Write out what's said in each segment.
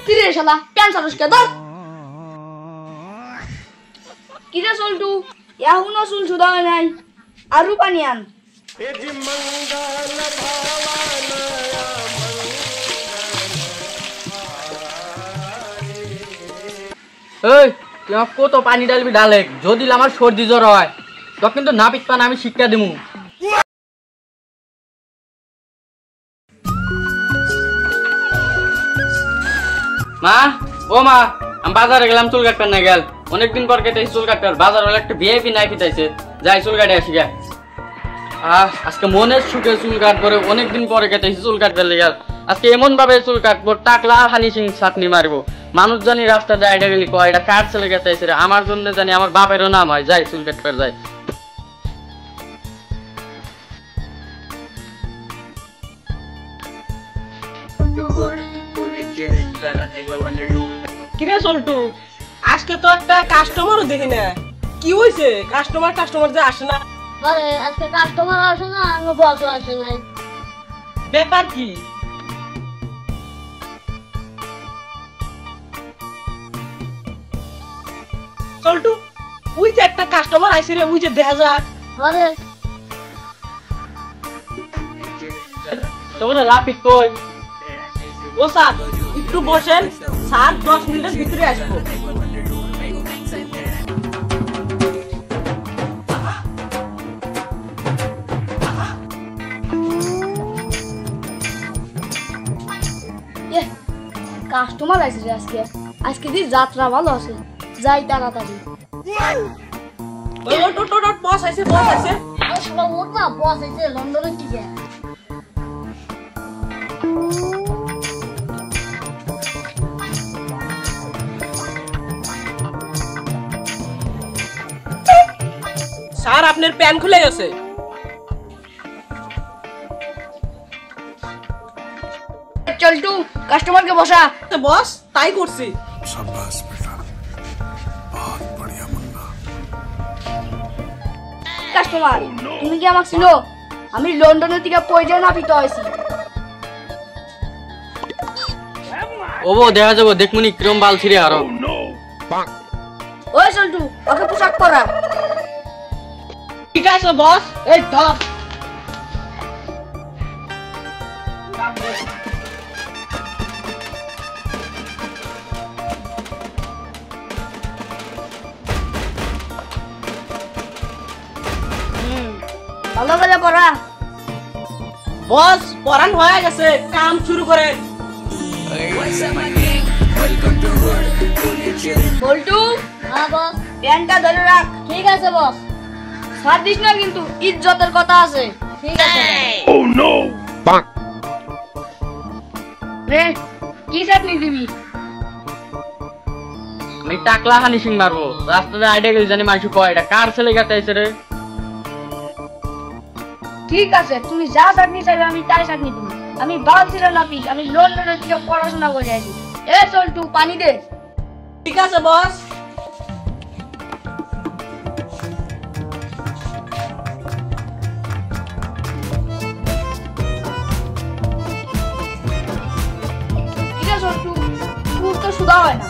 কিরে শালা প্যান সারস কে ধর কিরে সল্টু এখনো চুল সুদা হয় নাই আরু পানি আন এই তুই আমার কত পানি ডালবি ডালে যদি আমার সর্দি জ্বর হয় তখন কিন্তু না পিট পান আমি শিক্ষা দিমু মা ও মা আমি বাজারে গেলাম চুল কাটতে না গেল অনেকদিন পর কেটেছি চুল কাটতে বাজার হলে একটা ভিআইপি নাই পিটাইছে যাই চুল কাটে আসি গা আজকে মনের সুখে চুল কাট করে অনেকদিন পরে কেটেছি চুল কাটতে গেল আজকে এমন ভাবে চুল কাটবো টাকলা হানি সিং চাটনি মারবো মানুষ জানি রাস্তা যায় এটা গেলি কয় এটা কার ছেলে গেছে আমার জন্য জানি আমার বাপেরও নাম হয় যাই চুল কাটতে যাই কিরে সল্টু আজকে তো একটা কাস্টমারও দেখি না কি হইছে কাস্টমার যে আসে না আরে আজকে কাস্টমার আসে না আমি বস আসে না ব্যাপার কি সল্টু ওই যে একটা কাস্টমার আইছে রে ওই যে দেখা যাক আরে তোমরা রাপিড কই ও স্যার একটু বসেন স্যার 10 মিনিটের ভিতরে আসবো কাস্টমার আইছে রে আজকে দি যাত্রা ভালো আছে যাই তাড়াতাড়ি ওই বস আইছে আরে শালা ওঠ না বস আইছে লন্ডনে কি যায় স্যার আপনার প্যান খুলে গেছে চলটু কাস্টমারকে বসা বস তাই করছি शाबाश बेटा बहुत बढ़िया मुन्ना কাস্টমার তুমি কি আমাকে চিনো আমি লন্ডনের থেকে পয়সা না পিতে হইছি ওবো দেখা যাবো দেখমুনি কিরম বাল ছিড়ে আরো ওই চলটু ওকে পোশাক পরা ঠিক আছে বস এই ধর ভালো করে পড়া বস পড়ান হয়ে গেছে কাম শুরু করেন বল্টু হ্যাঁ বস প্যানটা ধরে রাখ ঠিক আছে বস ছাড় দিস না কিন্তু ইজ্জতের কথা আছে ঠিক আছে oh no রে কি চাটনি দিবি আমি টাকলা হানি সিং মারবো রাস্তাতে আইডিয়া গেলে জানি মানুষ কয় এটা কার ছেলে গেছে রে ঠিক আছে তুমি যা চাটনি চাইবে আমি তাই চাটনি দিব আমি বাল ছিল না পিস আমি লন্ডনে থেকে পড়াশোনা করে আসি এ চলটু পানি দে ঠিক আছে বস ঠিক আছে চলটু খুব তো সুদা হয় না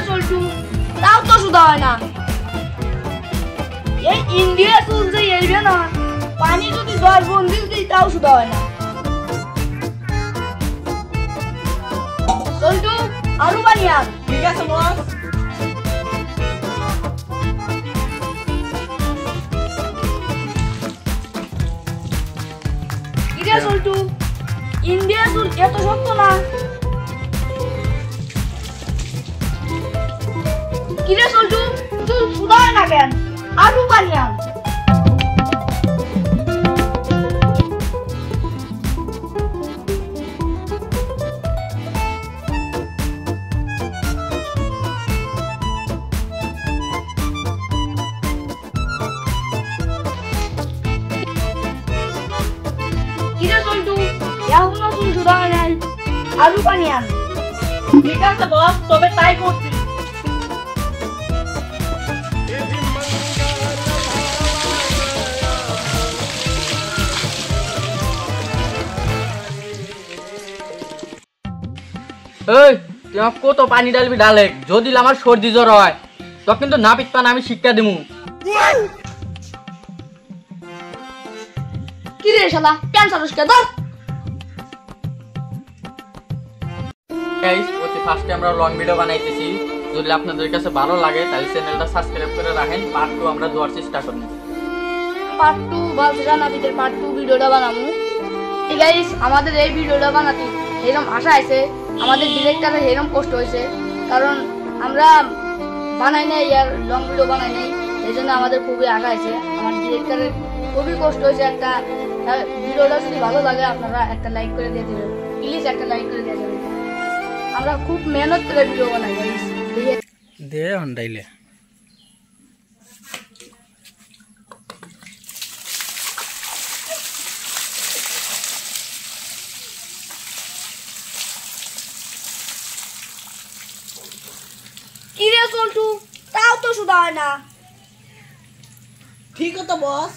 চলটু তাও তো সুদা হয় না এই ইন্ডিয়া চুল যে এলবে না পানি যদি 10 বন্দিল দিই তাও সুদা হয় না চলটু আরো পানি আন ঠিক আছে বস কিরে চলটু ইন্ডিয়া চুল এত শক্ত না কিরে চলটু তুই সুদা হয় না কেন আরো পানি আন কিরে চলটু এখনো চুল সুদা হয় নাই আরো পানি আন ঠিক আছে বস তবে তাই করছি এই তুই আমাকে কত পানি ডালবি ডালে, যদি আমার সর্দি জ্বর হয় তো কিন্তু না পিট পান আমি শিক্ষা দিমু। কি রে শালা প্যান সারসকে ধর। গাইস প্রতি ফার্স্টে আমরা লং ভিডিও বানাইতেছি, যদি আপনাদের কাছে ভালো লাগে তাহলে চ্যানেলটা সাবস্ক্রাইব করে রাখেন। পার্ট 2 আমরা দেওয়ার চেষ্টা করব। পার্ট 2 বালতিরা নাপিতের পার্ট 2 ভিডিওটা বানাবো। এই গাইস আমাদের এই ভিডিওটা বানাতে এরকম আশা আছে, আমাদের ডিরেক্টরের এরকম কষ্ট হয়েছে, কারণ আমরা বানাই নাই আর লং ভিডিও বানাই নাই, এই জন্য আমাদের খুবই আশা আছে। আমার ডিরেক্টরের খুবই কষ্ট হয়েছে। একটা ভিডিওটা যদি ভালো লাগে আপনারা একটা লাইক করে দিয়ে দেবেন, প্লিজ একটা লাইক করে দিয়ে দেবেন। আমরা খুব মেহনত করে ভিডিও বানাই গাইস। দে হন্ডাইলে কি রে সল্টু, তাও তো শুধু হয় না। ঠিক তো বস।